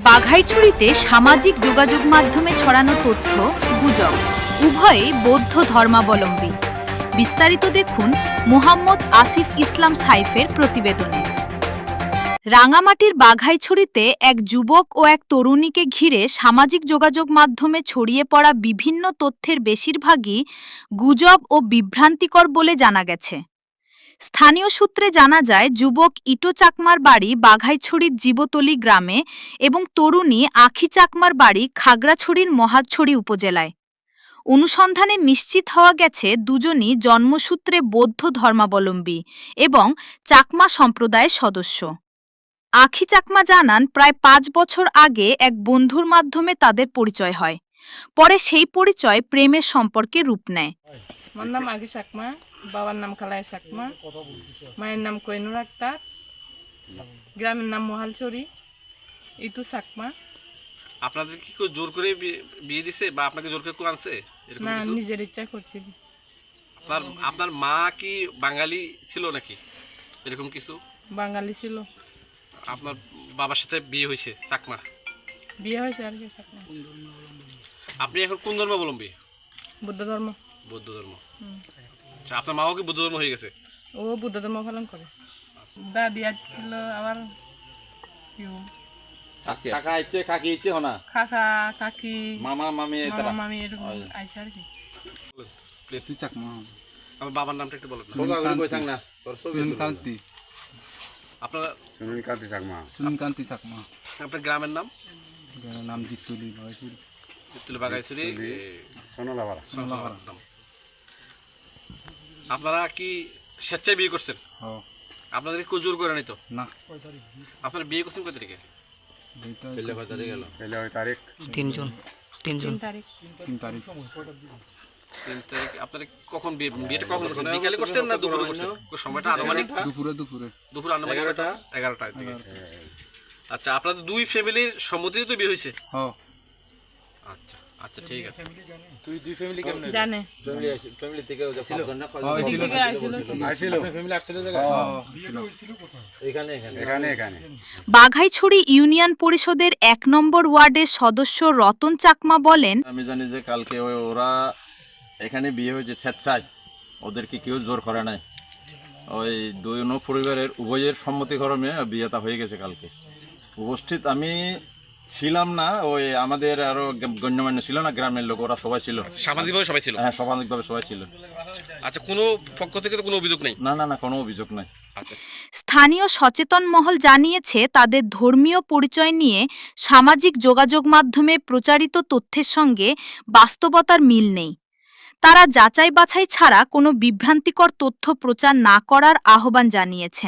বাঘাইছড়িতে সামাজিক যোগাযোগ মাধ্যমে ছড়ানো তথ্য গুজব, উভয়ই বৌদ্ধ ধর্মাবলম্বী। বিস্তারিত দেখুন মোহাম্মদ আসিফ ইসলাম সাইফের প্রতিবেদনে। রাঙামাটির বাঘাইছড়িতে এক যুবক ও এক তরুণীকে ঘিরে সামাজিক যোগাযোগ মাধ্যমে ছড়িয়ে পড়া বিভিন্ন তথ্যের বেশিরভাগই গুজব ও বিভ্রান্তিকর বলে জানা গেছে। স্থানীয় সূত্রে জানা যায়, যুবক ইটো চাকমার বাড়ি বাঘাইছড়ির জীবতলী গ্রামে এবং তরুণী আখি চাকমার বাড়ি খাগড়াছড়ির মহাছড়ি উপজেলায়। অনুসন্ধানে নিশ্চিত হওয়া গেছে দুজনই জন্মসূত্রে বৌদ্ধ ধর্মাবলম্বী এবং চাকমা সম্প্রদায়ের সদস্য। আখি চাকমা জানান, প্রায় 5 বছর আগে এক বন্ধুর মাধ্যমে তাদের পরিচয় হয়। পরে সেই পরিচয় প্রেমের সম্পর্কে রূপ নেয়। আমার নাম আখি চাকমা, বাবার নাম খালাই চাকমা, মায়ের নাম কোহিনুর আক্তার, গ্রামের নাম মহালছড়ি, ইটু চাকমা। আপনাদের কি কেউ জোর করে বিয়ে দিছে বা আপনাকে জোর করে কেউ আনছে? এরকম না, কিছু? নিজের ইচ্ছা করছি। আপনার মা কি বাঙালি ছিল নাকি এরকম কিছু? বাঙালি ছিল। আপনার বাবার সাথে বিয়ে হয়েছে চাকমা? বিয়ে হয়েছে আর কি চাকমা। আপনি এখন কোন ধর্মাবলম্বী? বুদ্ধ ধর্ম। বৌদ্ধ ধর্ম। আচ্ছা, আপনার মাও কি বৌদ্ধ ধর্ম হয়ে গেছে? ও বুদ্ধ ধর্ম পালন করে। দাদি ছিল আবার কাকা আইছে, কাকি আইছে হনা, কাকা কাকি মামা মামি মামা মামি এরকম আইসা আর কি। প্লিজ চাকমা আমার বাবার নামটা একটু বলেন। সোজা করে কই থাক না তোর ছবি কান্তি আপনার কান্তি চাকমা আপনার গ্রামের নাম? নাম জিতুলি ভাইছিল তুলে বাগাইছড়ি সোনালাপাড়া। নাম। আপনারা কি স্বেচ্ছায় বিয়ে করছেন? আপনাদের কেউ জোর করে নাই তো? না, আপনারা বিয়ে করছেন কত তারিখে? পেলে বাজারে গেল পেলে ওই তারিখ 3 তারিখ। 3 তারিখ। 3 তারিখ। আপনারা কখন বিয়েটা কখন করছেন? বিকালে করছেন না দুপুরে করছেন? সময়টা আনুমানিক দুপুর আনুমানিক 11টার দিকে। আচ্ছা, আপনাদের দুই ফ্যামিলির সম্মতিতে তো বিয়ে হয়েছে? আচ্ছা আচ্ছা, ঠিক আছে। তুই দুই ফ্যামিলি কেমনে জানে ফ্যামিলি থেকে ওই যে পাঁচজন না থেকে আইছিল। আইছিল ফ্যামিলি আসলে জায়গা এখানে এখানে এখানে এখানে। বাঘাইছড়ি ইউনিয়ন পরিষদের 1 নম্বর ওয়ার্ডের সদস্য রতন চাকমা বলেন, আমি জানি যে কালকে ওরা এখানে বিয়ে হয়েছে স্বেচ্ছায়, ওদেরকে কেউ জোর করে নাই। ওই দুই পরিবারের উভয়ের সম্মতিক্রমে বিয়েটা হয়ে গেছে কালকে। উপস্থিত আমি ছিলাম না, ওই আমাদের আরো গণ্যমান্য ছিল না, গ্রামের লোক, ওরা সবাই ছিল। সামাজিকভাবে সবাই ছিল? হ্যাঁ, সামাজিকভাবে সবাই ছিল। আচ্ছা, কোনো পক্ষ থেকে তো কোনো অভিযোগ নেই? না না না, কোনো অভিযোগ নাই। আচ্ছা। স্থানীয় সচেতন মহল জানিয়েছে, তাদের ধর্মীয় পরিচয় নিয়ে সামাজিক যোগাযোগ মাধ্যমে প্রচারিত তথ্যের সঙ্গে বাস্তবতার মিল নেই। তারা যাচাই বাছাই ছাড়া কোনো বিভ্রান্তিকর তথ্য প্রচার না করার আহ্বান জানিয়েছেন।